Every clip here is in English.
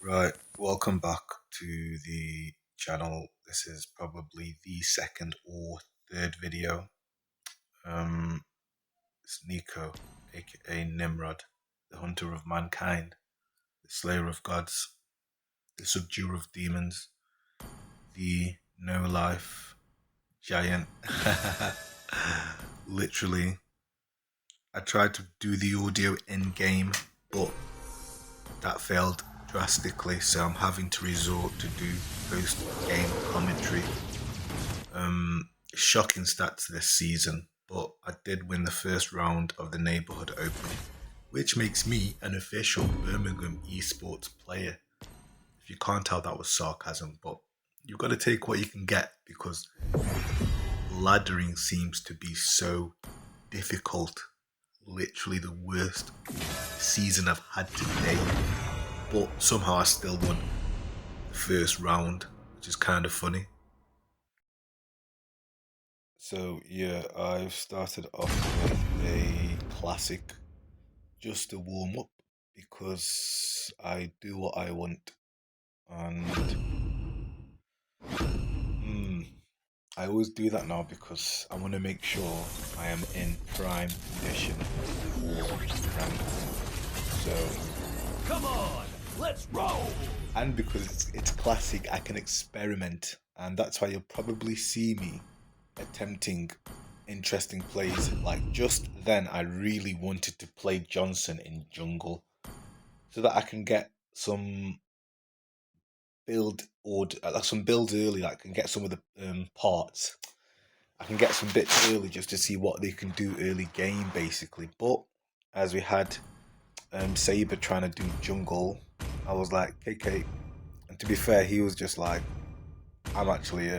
Right, welcome back to the channel. This is probably the second or third video. It's Nico, aka Nimrod, the hunter of mankind, the slayer of gods, the subduer of demons, the no life giant. Literally, I tried to do the audio in game, but that failed drastically, so I'm having to resort to do post-game commentary. Shocking stats this season, but I did win the first round of the Neighbourhood Open, which makes me an official Birmingham esports player. If you can't tell, that was sarcasm, but you've got to take what you can get because laddering seems to be so difficult. Literally the worst season I've had to date, but somehow I still won the first round, which is kind of funny. So yeah, I've started off with a classic just to warm up because I do what I want, and I always do that now because I want to make sure I am in prime condition for ranked. So come on, let's roll. And because it's classic, I can experiment, and that's why you'll probably see me attempting interesting plays. Like just then, I really wanted to play Johnson in jungle so that I can get some some builds early. That I can get some of the parts. I can get some bits early just to see what they can do early game, basically. But as we had Saber trying to do jungle, I was like, KK. And to be fair, he was just like, I'm actually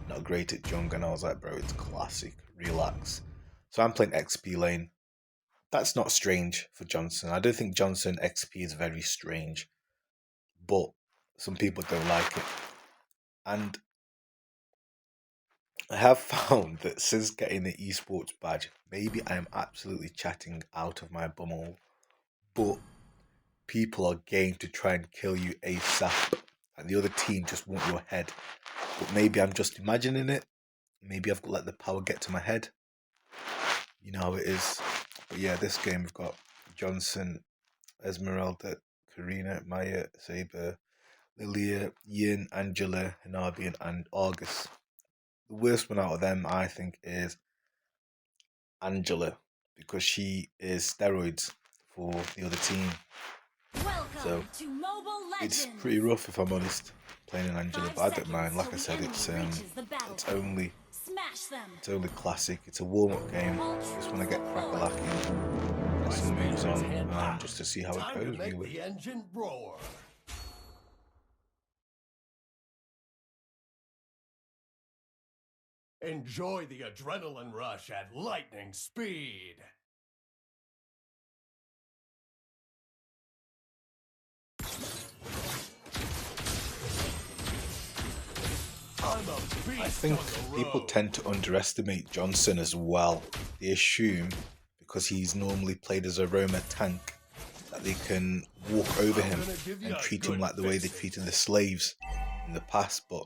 not great at jungle. And I was like, bro, it's classic. Relax. So I'm playing XP lane. That's not strange for Johnson. I don't think Johnson XP is very strange. But some people don't like it. And I have found that since getting the esports badge, maybe I am absolutely chatting out of my bumhole. But people are game to try and kill you ASAP. And the other team just want your head. But maybe I'm just imagining it. Maybe I've let the power get to my head. You know how it is. But yeah, this game we've got Johnson, Esmeralda, Karina, Maya, Saber, Lilia, Yin, Angela, Hanabian, and Argus. The worst one out of them, I think, is Angela, because she is steroids for the other team. So it's pretty rough, if I'm honest, playing an Angela, but I don't mind. Like I said, it's only classic. It's a warm-up game. Just want to get crack-a-lacking, get some moves on, just to see how it goes, really. The engine roar. Enjoy the adrenaline rush at lightning speed. I think people tend to underestimate Johnson as well. They assume because he's normally played as a roamer tank that they can walk over him and treat him like the way they treated the slaves in the past, but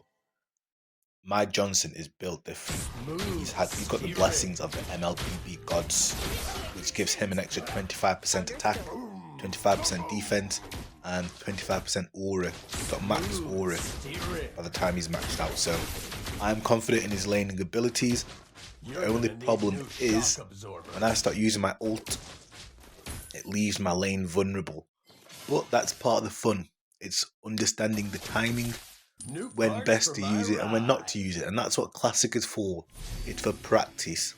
my Johnson is built different. He's got the blessings of the MLPB gods, which gives him an extra 25% attack, 25% defense, and 25% aura. He's got max aura by the time he's maxed out, so I'm confident in his laning abilities. The only problem is when I start using my ult, it leaves my lane vulnerable. But that's part of the fun. It's understanding the timing, when best to use it and when not to use it, and that's what classic is for. It's for practice.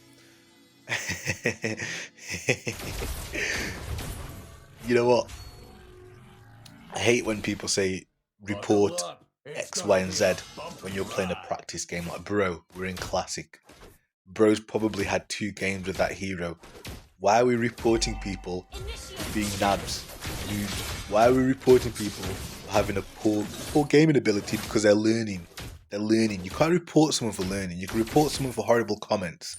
You know what, I hate when people say report X, Y, and Z when you're playing a practice game. Like, bro, we're in classic. Bro's probably had 2 games with that hero. Why are we reporting people being nabs, noobs? Why are we reporting people having a poor gaming ability because they're learning? They're learning. You can't report someone for learning. You can report someone for horrible comments.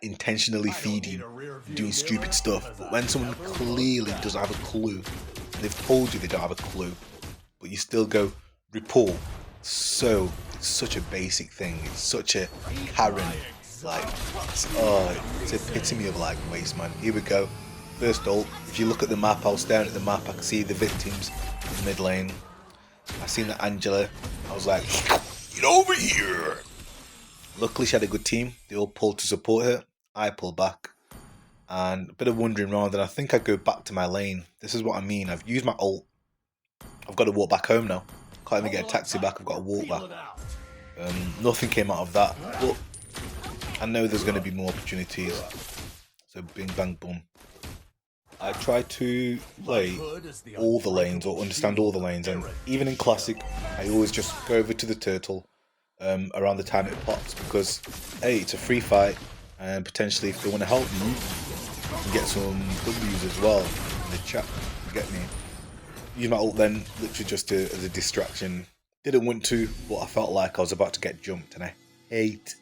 intentionally feeding, doing stupid stuff. But when someone clearly doesn't have a clue, they've told you they don't have a clue, but you still go report. So it's such a basic thing. It's such a Karen, like it's epitome of like waste man. Here we go. First ult. If you look at the map, I was staring at the map. I can see the victims in mid lane. I seen that Angela. I was like, get over here. Luckily, she had a good team. They all pulled to support her. I pulled back. And a bit of wandering around, and I think I go back to my lane. This is what I mean. I've used my ult. I've got to walk back home now. Can't even get a taxi back. I've got to walk back. Nothing came out of that. But I know there's going to be more opportunities. So bing, bang, boom. I try to play all the lanes or understand all the lanes, and even in Classic, I always just go over to the turtle around the time it pops, because hey, it's a free fight, and potentially if they want to help you, you can get some W's as well in the chat. You get me? Use my ult then, literally just as a distraction. Didn't want to, but I felt like I was about to get jumped, and I hate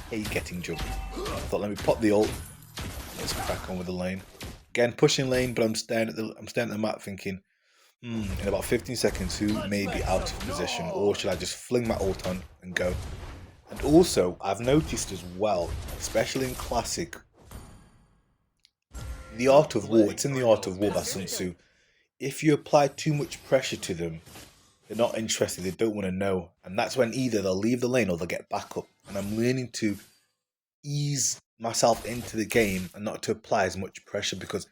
getting jumped. I thought, let me pop the ult. Let's crack on with the lane. Again, pushing lane, but I'm staring at the map thinking, in about 15 seconds, who may be out of position, or should I just fling my ult on and go? And also, I've noticed as well, especially in Classic, the Art of War, it's in the Art of War by Sun Tzu. If you apply too much pressure to them, they're not interested, they don't want to know. And that's when either they'll leave the lane or they'll get back up. And I'm learning to ease myself into the game and not to apply as much pressure, because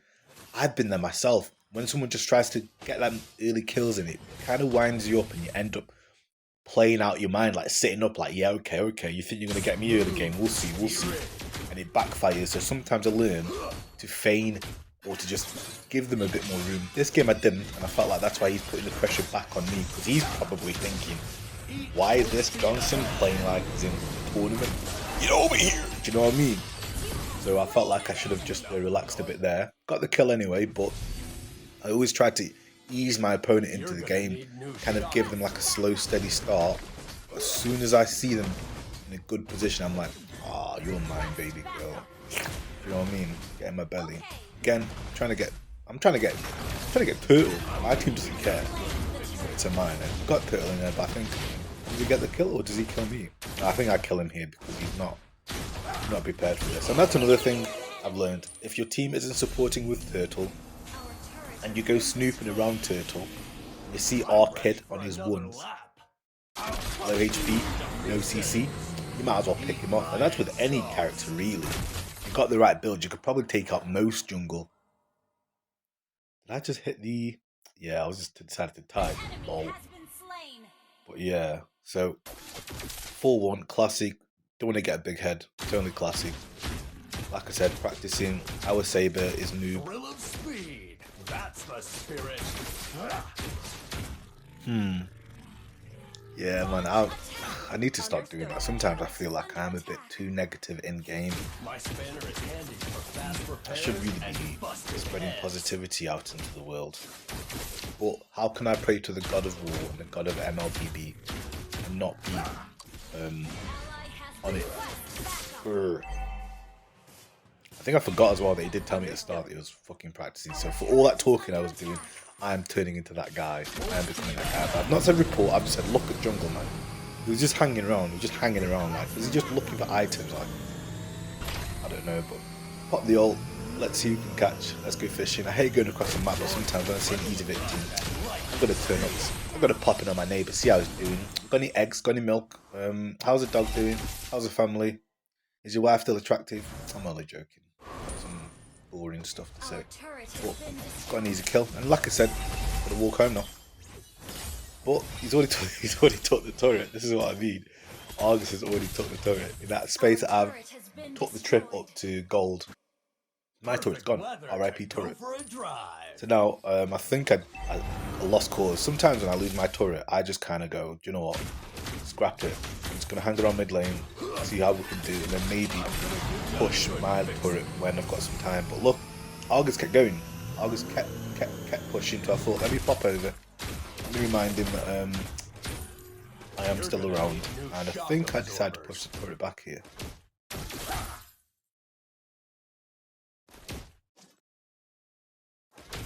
I've been there myself. When someone just tries to get them early kills in, it kind of winds you up and you end up playing out your mind, like sitting up like, yeah, okay, you think you're going to get me early game, we'll see. And it backfires. So sometimes I learn to feign or to just give them a bit more room. This game I didn't, and I felt like that's why he's putting the pressure back on me, because he's probably thinking, why is this Johnson playing like he's in a tournament? Get over here! Do you know what I mean? So I felt like I should have just relaxed a bit there. Got the kill anyway, but I always try to ease my opponent into the game, kind of give them like a slow, steady start. But as soon as I see them in a good position, I'm like, you're mine, baby girl. You know what I mean? Get in my belly. Again, I'm trying to get Turtle. My team doesn't care. It's a mine. I've got Turtle in there, but I think, does he get the kill or does he kill me? I think I kill him here because he's not prepared for this. And that's another thing I've learned. If your team isn't supporting with Turtle, and you go snooping around Turtle, you see our kid on his ones, low HP, no CC, you might as well pick him off. And that's with any character really. If you've got the right build, you could probably take out most jungle. Did I just hit the... Yeah, I was just decided to type. Lol. But yeah, so 4-1, Classic. Don't want to get a big head. It's only Classic. Like I said, practicing. Our Saber is noob. That's the spirit. Yeah, man, I need to stop doing that. Sometimes I feel like I'm a bit too negative in game. I should really be spreading positivity out into the world. But how can I pray to the God of War and the God of MLBB and not be on it? I think I forgot as well that he did tell me at the start that he was fucking practicing. So for all that talking I was doing, I am turning into that guy. I am becoming that guy. But I've not said report, I've just said look at jungle, man. He was just hanging around. Like, was he just looking for items? Like, I don't know, but pop the ult. Let's see who can catch. Let's go fishing. I hate going across the map, but sometimes when I see an easy victim, I've got to turn up. I've got to pop in on my neighbour, see how he's doing. Got any eggs? Got any milk? How's the dog doing? How's the family? Is your wife still attractive? I'm only joking. Some boring stuff to say. But got an easy kill. And like I said, got to walk home now. But he's already took the turret. This is what I mean. Argus has already took the turret. In that space that I've took the trip up to gold. My turret's gone. RIP turret. So now, I think I lost cause. Sometimes when I lose my turret, I just kind of go, do you know what? Scrap it. I'm just going to hang around mid lane, see how we can do it, and then maybe push my turret when I've got some time. But look, Argus kept going. Argus kept pushing, so I thought, let me pop over. Let me remind him that I am still around. And I think I decided to push the turret back here.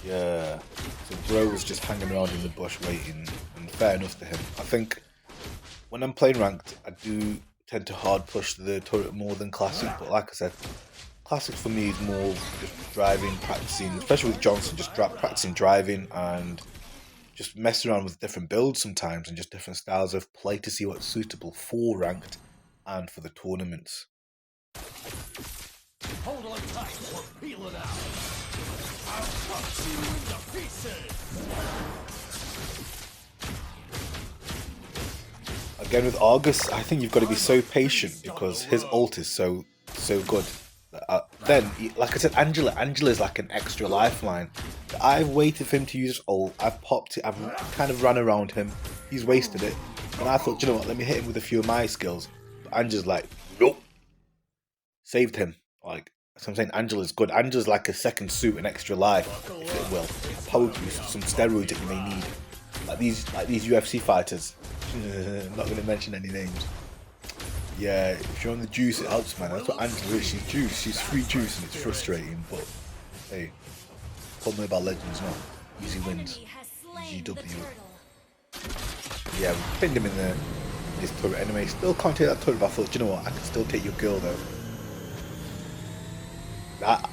Yeah. So bro was just hanging around in the bush waiting, and fair enough to him. I think when I'm playing ranked, I do tend to hard push the turret more than classic, but like I said, classic for me is more just driving, practicing, especially with Johnson, just practicing driving and just messing around with different builds sometimes and just different styles of play to see what's suitable for ranked and for the tournaments. Hold on tight, we're peeling out. I'll cut you into pieces. Again with Argus, I think you've got to be so patient because his ult is so good. Then, like I said, Angela is like an extra lifeline. I've waited for him to use his ult. I've popped it. I've kind of ran around him. He's wasted it, and I thought, you know what? Let me hit him with a few of my skills. But Angela's like, nope. Saved him. Like, so I'm saying, Angela's good. Angela's like a second suit, an extra life, if it will. A power boost, some steroids that you may need. Like these UFC fighters. I'm not going to mention any names. Yeah, if you're on the juice, it helps, man. That's what Angela is. She's juice. She's free juice, and it's frustrating. But hey, Pub Mobile Legends, not easy wins. GW. Yeah, we pinned him in his turret anyway. Still can't take that turret. But I thought, you know what? I can still take your girl though.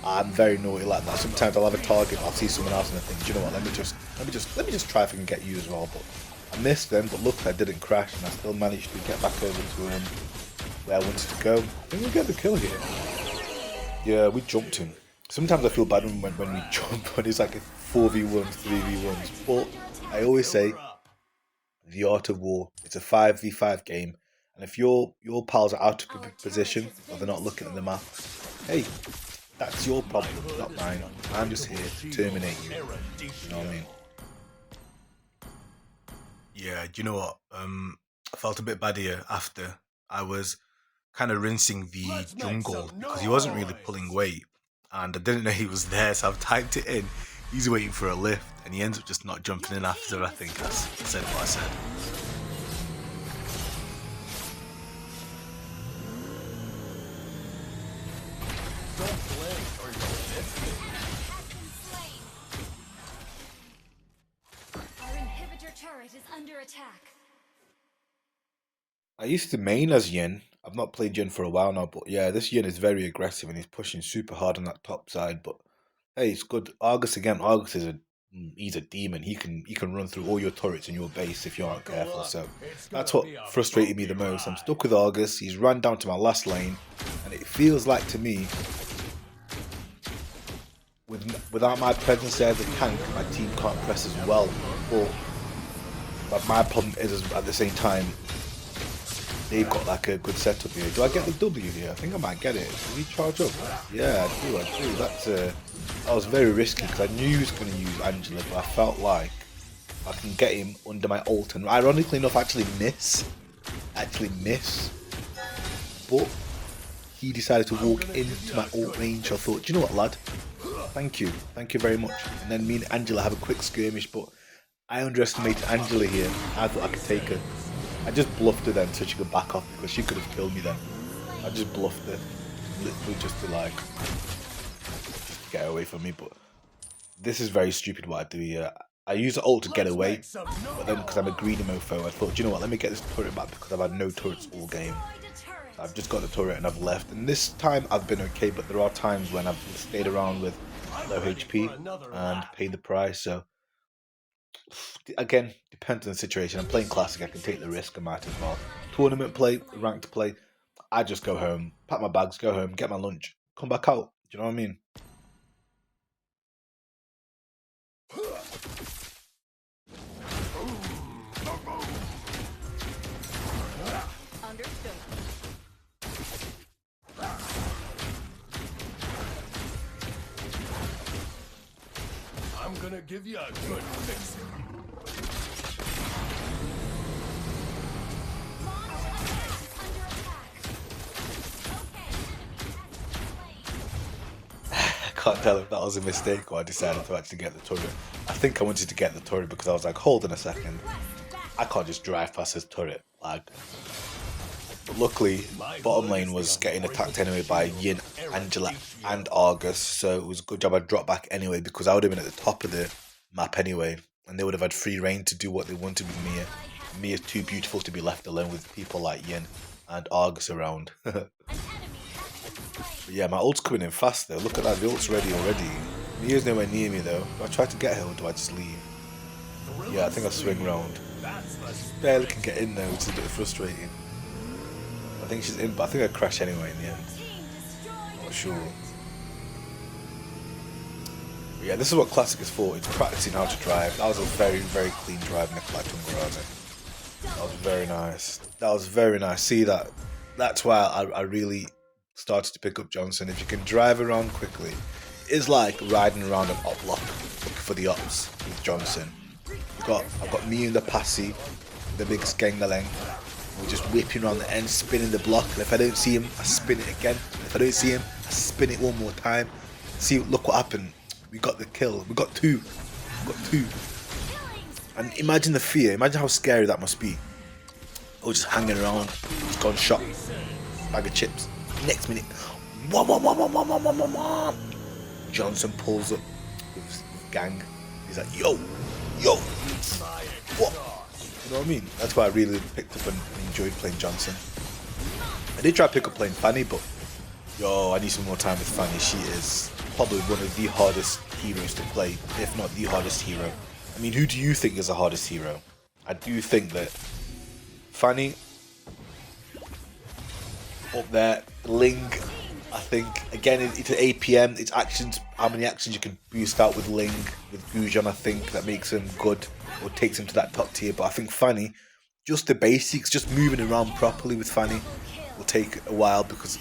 I'm very naughty like that. Sometimes I'll have a target, I'll see someone else, and I think, you know what? Let me just try if I can get you as well. But I missed them. But luckily I didn't crash, and I still managed to get back over to where I wanted to go. I think we get the kill here. Yeah, we jumped him. Sometimes I feel bad when we jump, when it's like a 4v1s, 3v1s. But I always say, the art of war. It's a 5v5 game, and if your pals are out of position or they're not looking at the map, hey, that's your problem, not mine. I'm just here to terminate you. You know what I mean? Yeah, do you know what? I felt a bit bad here after. I was kind of rinsing the jungle because he wasn't really pulling weight, and I didn't know he was there, so I've typed it in. He's waiting for a lift, and he ends up just not jumping in after. I think I said what I said. Is under attack. I used to main as Yin. I've not played Yin for a while now, but yeah, this Yin is very aggressive and he's pushing super hard on that top side. But hey, it's good. Argus again. Argus is he's a demon. He can run through all your turrets in your base if you aren't careful. So that's what frustrated me the most. I'm stuck with Argus. He's run down to my last lane, and it feels like to me, without my presence there as a tank, my team can't press as well. But my problem is at the same time, they've got like a good setup here. Do I get the W here? I think I might get it. Do we charge up? Yeah, I do. That was very risky because I knew he was going to use Angela, but I felt like I can get him under my ult and ironically enough actually miss. But he decided to walk into my ult range. I thought, do you know what, lad? Thank you very much. And then me and Angela have a quick skirmish, but I underestimated Angela here. I thought I could take her. I just bluffed her then so she could back off because she could have killed me then. I just bluffed her. Literally just to get away from me. But this is very stupid what I do here. I use the ult to get away. But then because I'm a greedy mofo, I thought, do you know what, let me get this turret back because I've had no turrets all game. So I've just got the turret and I've left. And this time I've been okay, but there are times when I've stayed around with low HP and paid the price. So again, depends on the situation. I'm playing classic, I can take the risk, I might as well. Tournament play, ranked play, I just go home, pack my bags, go home, get my lunch, come back out. Do you know what I mean? Understood. I'm gonna give you a good fix. I can't tell if that was a mistake or I decided to actually get the turret. I think I wanted to get the turret because I was like, hold on a second, I can't just drive past his turret. Like, But luckily, bottom lane was getting attacked anyway by Yin, Angela, and Argus, so it was a good job I dropped back anyway, because I would have been at the top of the map anyway, and they would have had free reign to do what they wanted with Mia. Mia's too beautiful to be left alone with people like Yin and Argus around. But yeah, my ult's coming in fast though. Look at that, the ult's ready already. Mia's nowhere near me though. Do I try to get her or do I just leave? Yeah, I think I'll swing round. Barely can get in there, which is a bit frustrating. I think she's in, but I think I'd crash anyway in the end. Not sure. But yeah, this is what Classic is for. It's practicing how to drive. That was a very, very clean drive, Nikolai Tungurane. That was very nice. That was very nice. See that? That's why I really started to pick up Johnson. If you can drive around quickly, it's like riding around an op block looking for the ops with Johnson. I've got me in the passy, the biggest Gengaleng. We're just whipping around the end, spinning the block. And if I don't see him, I spin it again. And if I don't see him, I spin it one more time. See, look what happened. We got the kill. We got two. We got two. And imagine the fear. Imagine how scary that must be. Or just hanging around, just gone shot. Bag of chips. Next minute, Johnson pulls up with gang. He's like, yo, what? You know what I mean? That's why I really picked up and enjoyed playing Johnson. I did try to pick up playing Fanny, but yo, I need some more time with Fanny. She is probably one of the hardest heroes to play, if not the hardest hero. I mean, who do you think is the hardest hero? I do think that Fanny up there, Ling, I think, again, it's an APM, it's actions, how many actions you can boost out with Ling, with Gujan, I think, that makes him good, or takes him to that top tier. But I think Fanny, just the basics, just moving around properly with Fanny will take a while, because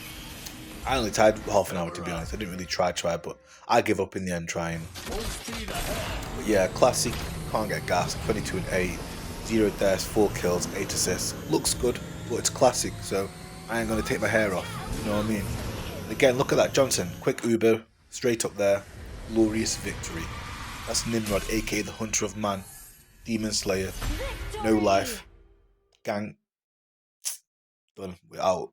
I only tried half an hour, to be honest. I didn't really try, but I give up in the end trying. But yeah, Classic, can't get gassed, 22 and 8, 0 deaths, 4 kills, 8 assists. Looks good, but it's Classic, so I ain't going to take my hair off, you know what I mean? And again, look at that, Johnson, quick Uber, straight up there, glorious victory. That's Nimrod, aka the Hunter of Man, Demon Slayer, no life, gang, done, we're out.